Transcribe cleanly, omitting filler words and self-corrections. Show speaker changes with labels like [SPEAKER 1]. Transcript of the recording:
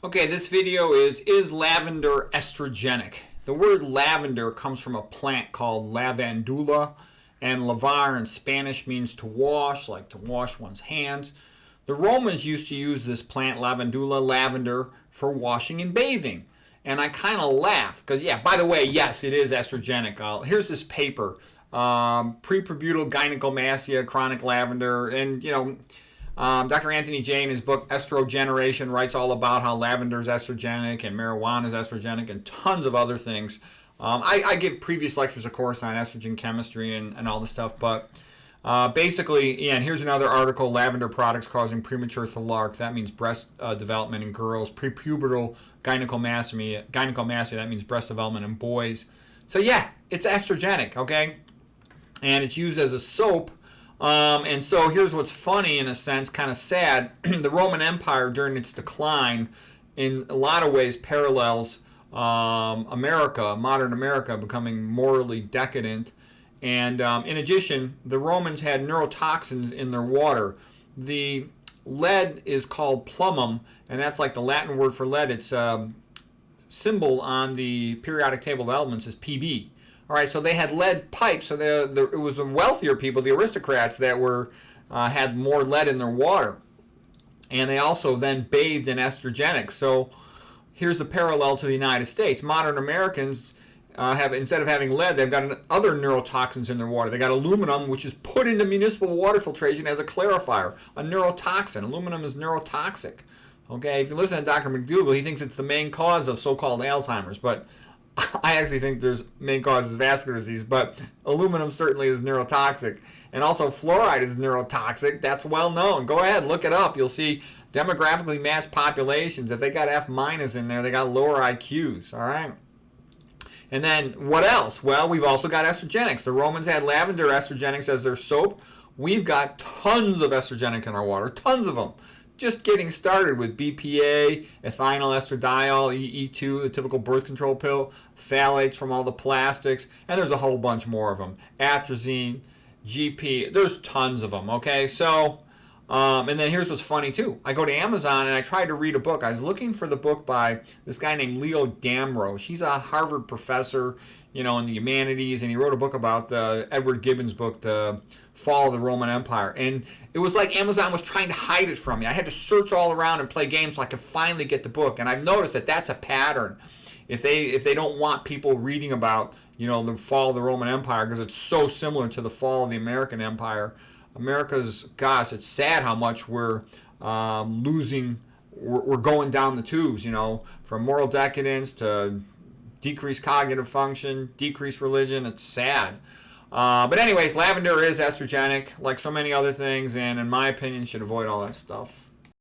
[SPEAKER 1] Okay, this video is lavender estrogenic? The word lavender comes from a plant called Lavandula, and Lavar in Spanish means to wash, like to wash one's hands. The Romans used to use this plant, Lavandula, lavender, for washing and bathing. And I kind of laugh, because yeah, by the way, yes, it is estrogenic. Here's this paper, prepubertal gynecomastia, chronic lavender, and Dr. Anthony J in his book Estrogeneration writes all about how lavender is estrogenic and marijuana is estrogenic and tons of other things. I give previous lectures, of course, on estrogen chemistry and all this stuff, but basically, yeah, and here's another article, lavender products causing premature thalarc. That means breast development in girls. Prepubertal gynecomastia, that means breast development in boys. So yeah, it's estrogenic, okay? And it's used as a soap. And so here's what's funny, in a sense, kind of sad. The Roman Empire, during its decline, in a lot of ways parallels America, modern America, becoming morally decadent. And in addition, the Romans had neurotoxins in their water. The lead is called plumbum, and that's like the Latin word for lead. Its symbol on the periodic table of elements is Pb. All right, so they had lead pipes, so it was the wealthier people, the aristocrats, that had more lead in their water. And they also then bathed in estrogenics. So here's the parallel to the United States. Modern Americans have, instead of having lead, they've got other neurotoxins in their water. They got aluminum, which is put into municipal water filtration as a clarifier, a neurotoxin. Aluminum is neurotoxic. Okay, if you listen to Dr. McDougall, he thinks it's the main cause of so-called Alzheimer's, but I actually think there's main cause is vascular disease, but aluminum certainly is neurotoxic. And also fluoride is neurotoxic. That's well known. Go ahead, look it up. You'll see demographically matched populations. If they got F- in there, they got lower IQs, all right? And then what else? Well, we've also got estrogenics. The Romans had lavender estrogenics as their soap. We've got tons of estrogenic in our water, tons of them. Just getting started with BPA, ethinyl estradiol, E2, the typical birth control pill, phthalates from all the plastics, and there's a whole bunch more of them. Atrazine, GP, there's tons of them, okay? So, and then here's what's funny too. I go to Amazon and I tried to read a book. I was looking for the book by this guy named Leo Damrosch. He's a Harvard professor, in the humanities, and he wrote a book about Edward Gibbon's book, The Fall of the Roman Empire. And it was like Amazon was trying to hide it from me. I had to search all around and play games so I could finally get the book. And I've noticed that that's a pattern. If they don't want people reading about, the fall of the Roman Empire, because it's so similar to the fall of the American Empire. America's, gosh, it's sad how much we're losing. We're going down the tubes, from moral decadence to decreased cognitive function, decreased religion. It's sad. But anyways, lavender is estrogenic, like so many other things, and in my opinion, you should avoid all that stuff.